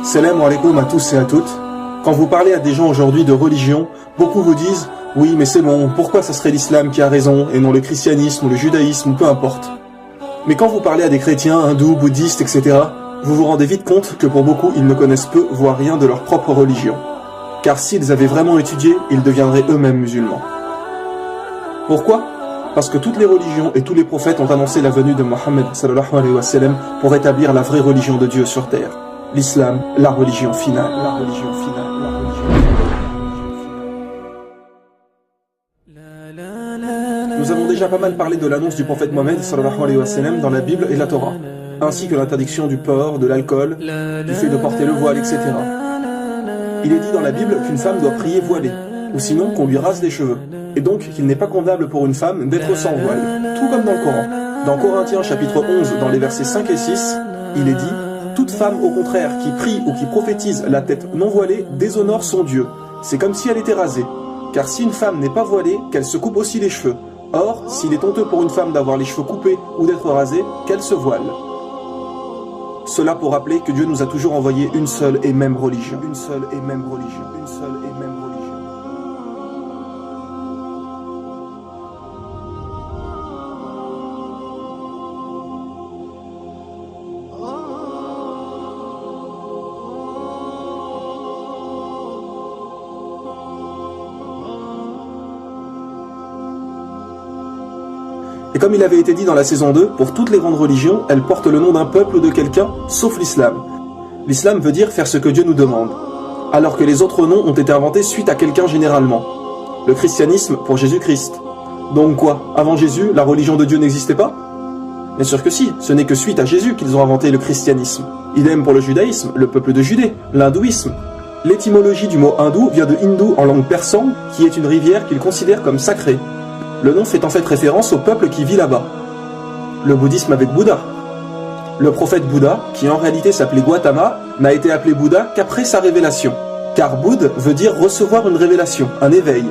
Salam alaikum à tous et à toutes. Quand vous parlez à des gens aujourd'hui de religion, beaucoup vous disent « Oui, mais c'est bon, pourquoi ça serait l'islam qui a raison et non le christianisme ou le judaïsme ou peu importe ?» Mais quand vous parlez à des chrétiens, hindous, bouddhistes, etc., vous vous rendez vite compte que pour beaucoup, ils ne connaissent peu, voire rien de leur propre religion. Car s'ils avaient vraiment étudié, ils deviendraient eux-mêmes musulmans. Pourquoi ? Parce que toutes les religions et tous les prophètes ont annoncé la venue de Mohammed sallallahu alayhi wa sallam pour établir la vraie religion de Dieu sur terre. L'islam, la religion finale. La religion finale. La religion finale. Nous avons déjà pas mal parlé de l'annonce du prophète Mohammed sallallahu alayhi wa sallam dans la Bible et la Torah, ainsi que l'interdiction du porc, de l'alcool, du fait de porter le voile, etc. Il est dit dans la Bible qu'une femme doit prier voilée, ou sinon qu'on lui rase les cheveux, et donc qu'il n'est pas condamnable pour une femme d'être sans voile, tout comme dans le Coran. Dans Corinthiens chapitre 11, dans les versets 5 et 6, il est dit « Toute femme au contraire qui prie ou qui prophétise la tête non voilée déshonore son Dieu, c'est comme si elle était rasée. Car si une femme n'est pas voilée, qu'elle se coupe aussi les cheveux. Or, s'il est honteux pour une femme d'avoir les cheveux coupés ou d'être rasée, qu'elle se voile. » Cela pour rappeler que Dieu nous a toujours envoyé une seule et même religion. Une seule et même religion. Une seule et même religion. Et comme il avait été dit dans la saison 2, pour toutes les grandes religions, elles portent le nom d'un peuple ou de quelqu'un, sauf l'islam. L'islam veut dire faire ce que Dieu nous demande, alors que les autres noms ont été inventés suite à quelqu'un généralement. Le christianisme pour Jésus-Christ. Donc quoi, avant Jésus, la religion de Dieu n'existait pas? Bien sûr que si, ce n'est que suite à Jésus qu'ils ont inventé le christianisme. Idem pour le judaïsme, le peuple de Judée, l'hindouisme. L'étymologie du mot hindou vient de hindou en langue persane, qui est une rivière qu'ils considèrent comme sacrée. Le nom fait en fait référence au peuple qui vit là-bas. Le bouddhisme avec Bouddha. Le prophète Bouddha, qui en réalité s'appelait Gautama, n'a été appelé Bouddha qu'après sa révélation. Car Bouddha veut dire recevoir une révélation, un éveil.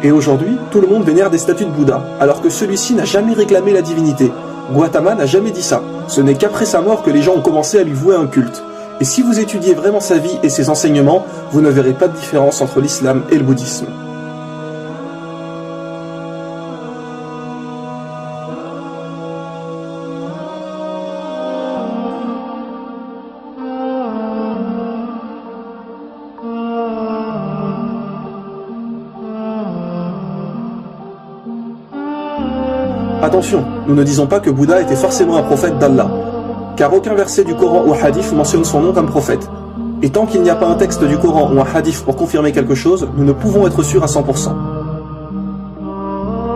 Et aujourd'hui, tout le monde vénère des statues de Bouddha, alors que celui-ci n'a jamais réclamé la divinité. Gautama n'a jamais dit ça. Ce n'est qu'après sa mort que les gens ont commencé à lui vouer un culte. Et si vous étudiez vraiment sa vie et ses enseignements, vous ne verrez pas de différence entre l'islam et le bouddhisme. Attention, nous ne disons pas que Bouddha était forcément un prophète d'Allah, car aucun verset du Coran ou hadith mentionne son nom comme prophète. Et tant qu'il n'y a pas un texte du Coran ou un hadith pour confirmer quelque chose, nous ne pouvons être sûrs à 100%.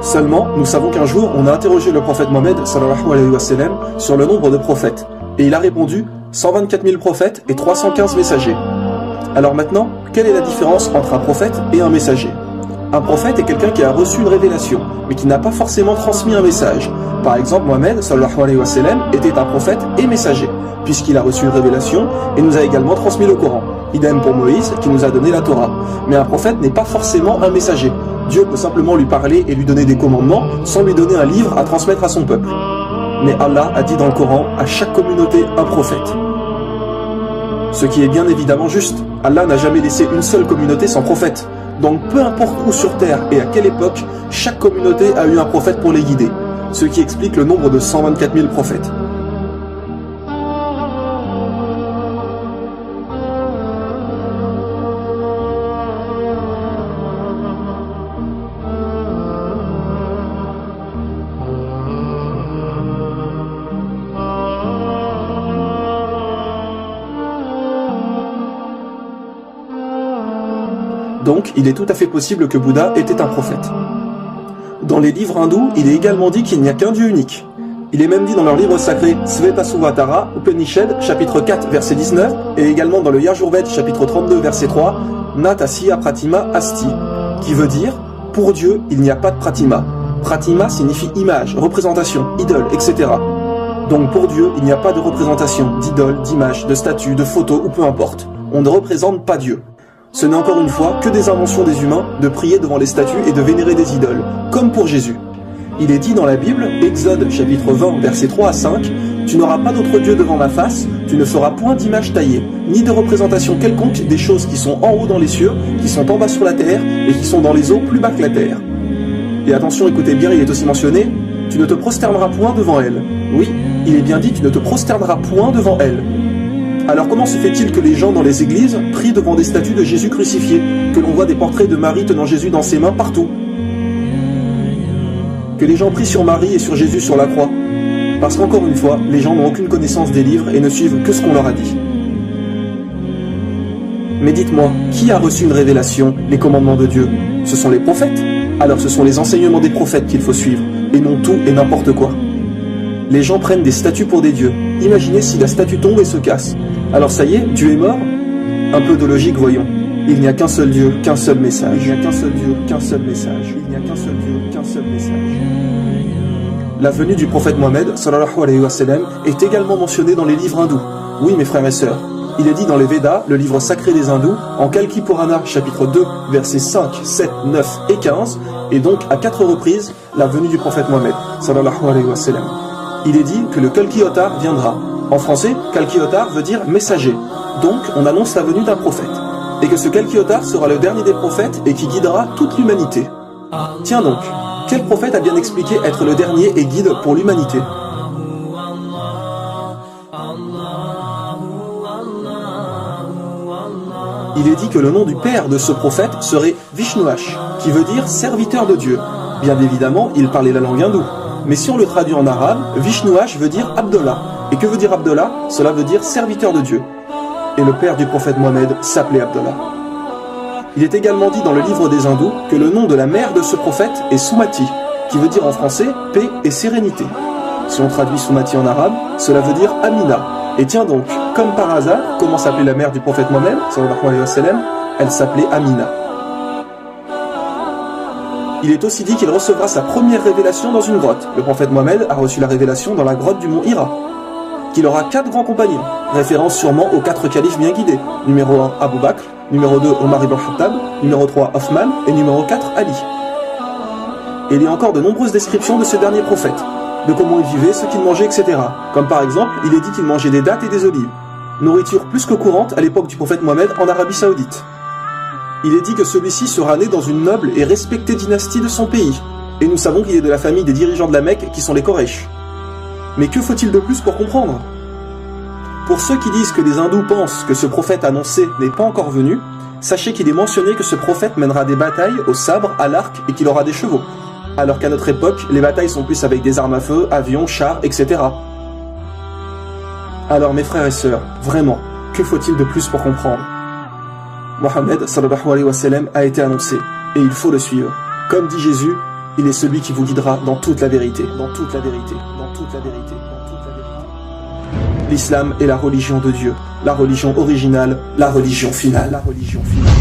Seulement, nous savons qu'un jour, on a interrogé le prophète Mohammed sallallahu alayhi wa sallam sur le nombre de prophètes, et il a répondu 124 000 prophètes et 315 messagers. Alors maintenant, quelle est la différence entre un prophète et un messager ? Un prophète est quelqu'un qui a reçu une révélation, mais qui n'a pas forcément transmis un message. Par exemple, Mohammed sallallahu alayhi wa sallam était un prophète et messager, puisqu'il a reçu une révélation et nous a également transmis le Coran. Idem pour Moïse, qui nous a donné la Torah. Mais un prophète n'est pas forcément un messager. Dieu peut simplement lui parler et lui donner des commandements, sans lui donner un livre à transmettre à son peuple. Mais Allah a dit dans le Coran, à chaque communauté un prophète. Ce qui est bien évidemment juste. Allah n'a jamais laissé une seule communauté sans prophète. Donc peu importe où sur terre et à quelle époque, chaque communauté a eu un prophète pour les guider, ce qui explique le nombre de 124 000 prophètes. Donc, il est tout à fait possible que Bouddha était un prophète. Dans les livres hindous, il est également dit qu'il n'y a qu'un Dieu unique. Il est même dit dans leur livre sacré Svetasvatara, Upanishad, chapitre 4, verset 19, et également dans le Yajurved, chapitre 32, verset 3, Natasya Pratima Asti, qui veut dire « Pour Dieu, il n'y a pas de Pratima ». Pratima signifie image, représentation, idole, etc. Donc pour Dieu, il n'y a pas de représentation, d'idole, d'image, de statue, de photo ou peu importe. On ne représente pas Dieu. Ce n'est encore une fois que des inventions des humains de prier devant les statues et de vénérer des idoles, comme pour Jésus. Il est dit dans la Bible, Exode chapitre 20, versets 3 à 5, Tu n'auras pas d'autre Dieu devant ma face, tu ne feras point d'image taillée, ni de représentation quelconque des choses qui sont en haut dans les cieux, qui sont en bas sur la terre, et qui sont dans les eaux plus bas que la terre. Et attention, écoutez bien, il est aussi mentionné, tu ne te prosterneras point devant elle. Oui, il est bien dit, tu ne te prosterneras point devant elle. Alors comment se fait-il que les gens dans les églises prient devant des statues de Jésus crucifié, que l'on voit des portraits de Marie tenant Jésus dans ses mains partout? Que les gens prient sur Marie et sur Jésus sur la croix? Parce qu'encore une fois, les gens n'ont aucune connaissance des livres et ne suivent que ce qu'on leur a dit. Mais dites-moi, qui a reçu une révélation, les commandements de Dieu? Ce sont les prophètes? Alors ce sont les enseignements des prophètes qu'il faut suivre, et non tout et n'importe quoi. Les gens prennent des statues pour des dieux. Imaginez si la statue tombe et se casse. Alors ça y est, Dieu est mort? Un peu de logique, voyons. Il n'y a qu'un seul Dieu, qu'un seul message. Il n'y a qu'un seul Dieu, qu'un seul message. Il n'y a qu'un seul Dieu, qu'un seul message. La venue du prophète Mohammed, sallallahu alayhi wa sallam, est également mentionnée dans les livres hindous. Oui, mes frères et sœurs. Il est dit dans les Védas, le livre sacré des hindous, en Kalki Purana, chapitre 2, versets 5, 7, 9 et 15, et donc à 4 reprises, la venue du prophète Mohammed, sallallahu alayhi wa sallam. Il est dit que le Kalki Avatar viendra. En français, Kalki Avatar veut dire messager. Donc, on annonce la venue d'un prophète. Et que ce Kalki Avatar sera le dernier des prophètes et qui guidera toute l'humanité. Tiens donc, quel prophète a bien expliqué être le dernier et guide pour l'humanité? Il est dit que le nom du père de ce prophète serait Vishnuash, qui veut dire serviteur de Dieu. Bien évidemment, il parlait la langue hindoue. Mais si on le traduit en arabe, Vishnuash veut dire Abdallah. Et que veut dire Abdallah? Cela veut dire serviteur de Dieu. Et le père du prophète Mohammed s'appelait Abdallah. Il est également dit dans le livre des hindous que le nom de la mère de ce prophète est Sumati, qui veut dire en français paix et sérénité. Si on traduit Sumati en arabe, cela veut dire Amina. Et tiens donc, comme par hasard, comment s'appelait la mère du prophète Mohammed, sallallahu alayhi wa sallam? Elle s'appelait Amina. Il est aussi dit qu'il recevra sa première révélation dans une grotte. Le prophète Mohammed a reçu la révélation dans la grotte du mont Hira. Qu'il aura 4 grands compagnons, référence sûrement aux 4 califes bien guidés. Numéro 1, Abu Bakr, numéro 2, Omar ibn Khattab, numéro 3, Othman, et numéro 4, Ali. Et il y a encore de nombreuses descriptions de ce dernier prophète, de comment il vivait, ce qu'il mangeait, etc. Comme par exemple, il est dit qu'il mangeait des dattes et des olives, nourriture plus que courante à l'époque du prophète Mohammed en Arabie Saoudite. Il est dit que celui-ci sera né dans une noble et respectée dynastie de son pays, et nous savons qu'il est de la famille des dirigeants de la Mecque qui sont les Quraysh. Mais que faut-il de plus pour comprendre? Pour ceux qui disent que les hindous pensent que ce prophète annoncé n'est pas encore venu, sachez qu'il est mentionné que ce prophète mènera des batailles au sabre, à l'arc et qu'il aura des chevaux. Alors qu'à notre époque, les batailles sont plus avec des armes à feu, avions, chars, etc. Alors mes frères et sœurs, vraiment, que faut-il de plus pour comprendre? Mohammed sallallahu alayhi wa sallam a été annoncé, et il faut le suivre. Comme dit Jésus, il est celui qui vous guidera dans toute la vérité, dans toute la vérité, dans toute la vérité, dans toute la vérité. L'islam est la religion de Dieu, la religion originale, la religion finale, la religion finale.